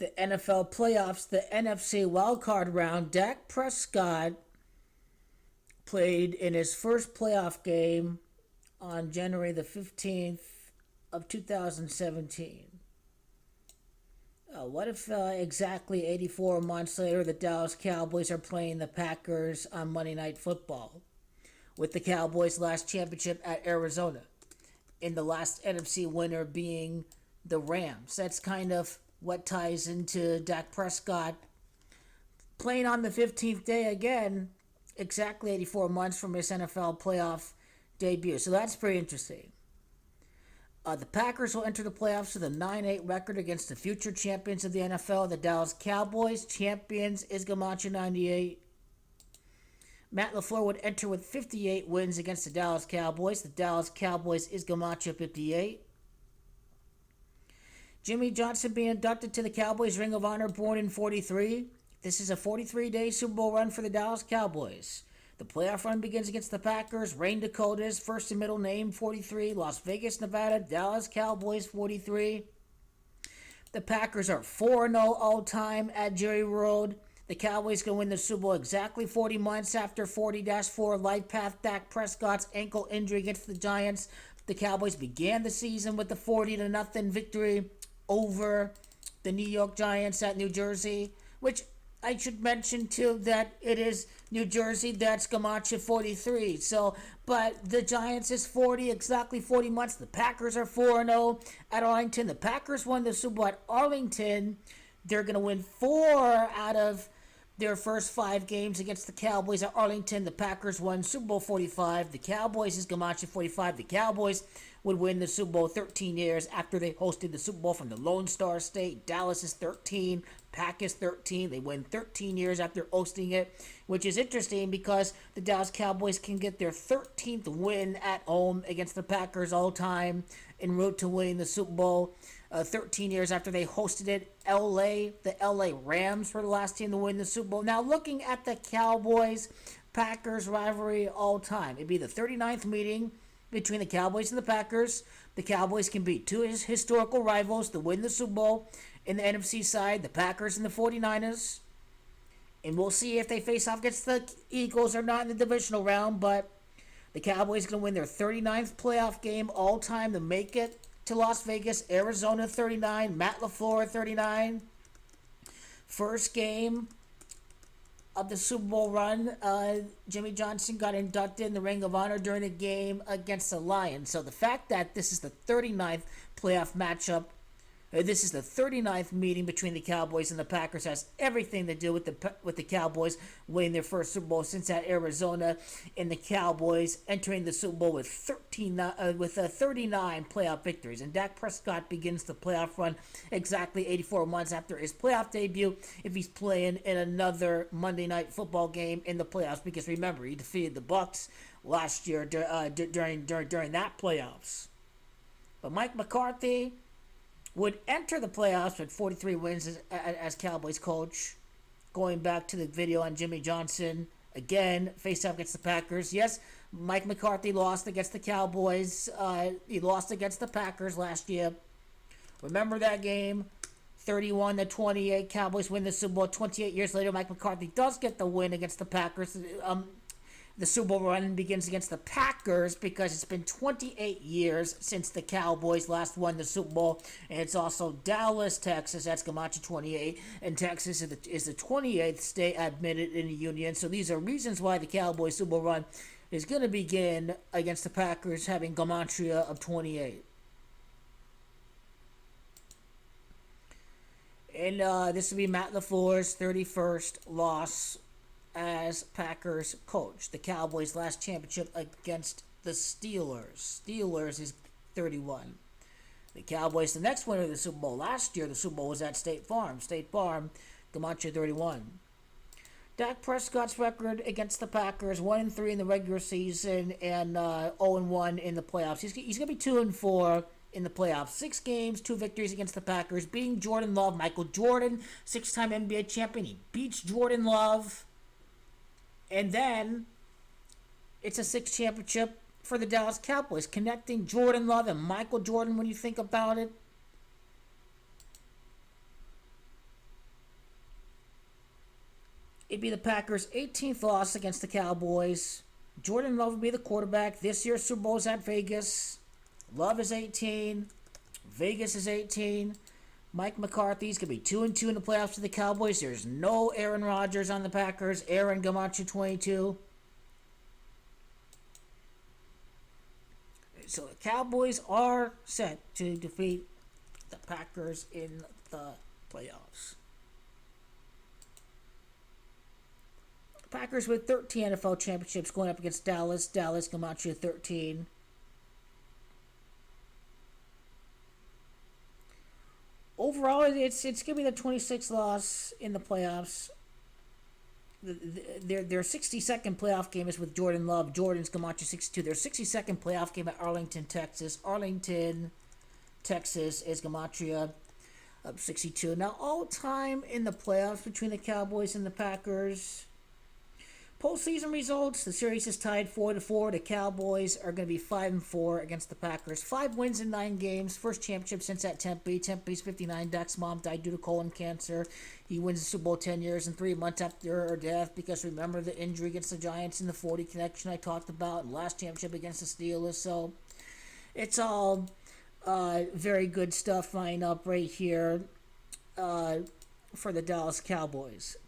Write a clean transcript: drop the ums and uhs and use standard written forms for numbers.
The NFL playoffs, the NFC wildcard round, Dak Prescott played in his first playoff game on January the 15th of 2017. What if exactly 84 months later the Dallas Cowboys are playing the Packers on Monday Night Football, with the Cowboys' last championship at Arizona, and the last NFC winner being the Rams? That's kind of what ties into Dak Prescott playing on the 15th day again, exactly 84 months from his NFL playoff debut. So that's pretty interesting. The Packers will enter the playoffs with a 9-8 record against the future champions of the NFL, the Dallas Cowboys. Champions is Gamache 98. Matt LaFleur would enter with 58 wins against the Dallas Cowboys. The Dallas Cowboys is Gamache 58. Jimmy Johnson being inducted to the Cowboys Ring of Honor, born in 43. This is a 43-day Super Bowl run for the Dallas Cowboys. The playoff run begins against the Packers, Rain Dakotas, first and middle name 43, Las Vegas, Nevada, Dallas Cowboys 43. The Packers are 4-0 all-time at Jerry World. The Cowboys can win the Super Bowl exactly 40 months after 40-4 life path Dak Prescott's ankle injury against the Giants. The Cowboys began the season with the 40-0 victory over the New York Giants at New Jersey, which I should mention too that it is New Jersey, that's Gamache 43. So, but the Giants is 40, exactly 40 months. The Packers are 4-0 at Arlington. The Packers won the Super Bowl at Arlington. They're going to win 4 out of their first 5 games against the Cowboys at Arlington. The Packers won Super Bowl 45. The Cowboys is Gamache 45. The Cowboys would win the Super Bowl 13 years after they hosted the Super Bowl from the Lone Star State. Dallas is 13. Pack is 13. They win 13 years after hosting it, which is interesting because the Dallas Cowboys can get their 13th win at home against the Packers all time en route to winning the Super Bowl. 13 years after they hosted it. The LA Rams were the last team to win the Super Bowl. Now, looking at the Cowboys-Packers rivalry all time, it'd be the 39th meeting between the Cowboys and the Packers. The Cowboys can beat 2 historical rivals to win the Super Bowl. In the NFC side, the Packers and the 49ers. And we'll see if they face off against the Eagles or not in the divisional round, but the Cowboys going to win their 39th playoff game all time to make it to Las Vegas. Arizona 39, Matt LaFleur 39. First game of the Super Bowl run, Jimmy Johnson got inducted in the Ring of Honor during the game against the Lions. So the fact that this is the 39th playoff matchup, this is the 39th meeting between the Cowboys and the Packers, has everything to do with the Cowboys winning their first Super Bowl since at Arizona, and the Cowboys entering the Super Bowl with 39 playoff victories. And Dak Prescott begins the playoff run exactly 84 months after his playoff debut, if he's playing in another Monday Night Football game in the playoffs. Because remember, he defeated the Bucs last year during that playoffs. But Mike McCarthy would enter the playoffs with 43 wins as Cowboys coach. Going back to the video on Jimmy Johnson, again, faced up against the Packers. Yes, Mike McCarthy lost against the Cowboys. He lost against the Packers last year. Remember that game? 31-28. Cowboys win the Super Bowl. 28 years later, Mike McCarthy does get the win against the Packers. The Super Bowl run begins against the Packers because it's been 28 years since the Cowboys last won the Super Bowl. And it's also Dallas, Texas. That's Gamache 28. And Texas is the 28th state admitted in the Union. So these are reasons why the Cowboys Super Bowl run is going to begin against the Packers, having Gematria of 28. And this will be Matt LaFleur's 31st loss as Packers coach. The Cowboys' last championship against the Steelers. Steelers is 31. The Cowboys, the next winner of the Super Bowl. Last year, the Super Bowl was at State Farm. State Farm, Gamache 31. Dak Prescott's record against the Packers, 1-3 in the regular season and 0-1 in the playoffs. He's going to be 2-4 in the playoffs. 6 games, 2 victories against the Packers, beating Jordan Love. Michael Jordan, 6-time NBA champion. He beats Jordan Love. And then it's a 6th championship for the Dallas Cowboys, connecting Jordan Love and Michael Jordan when you think about it. It'd be the Packers' 18th loss against the Cowboys. Jordan Love would be the quarterback. This year's Super Bowl's at Vegas. Love is 18. Vegas is 18. Mike McCarthy's going to be 2-2 in the playoffs for the Cowboys. There's no Aaron Rodgers on the Packers. Aaron Gamache 22. So the Cowboys are set to defeat the Packers in the playoffs. Packers with 13 NFL championships going up against Dallas. Dallas Gamache 13. Overall, it's going to be the 26th loss in the playoffs. Their 62nd playoff game is with Jordan Love. Jordan's Gamache 62. Their 62nd playoff game at Arlington, Texas. Arlington, Texas is Gematria up 62. Now, all time in the playoffs between the Cowboys and the Packers. Postseason results: the series is tied 4-4. The Cowboys are going to be 5-4 against the Packers. 5 wins in 9 games. First championship since at Tempe. Tempe's 59. Dak's mom died due to colon cancer. He wins the Super Bowl 10 years and 3 months after her death, because remember the injury against the Giants in the 40 connection I talked about, and last championship against the Steelers. So it's all very good stuff lined up right here for the Dallas Cowboys.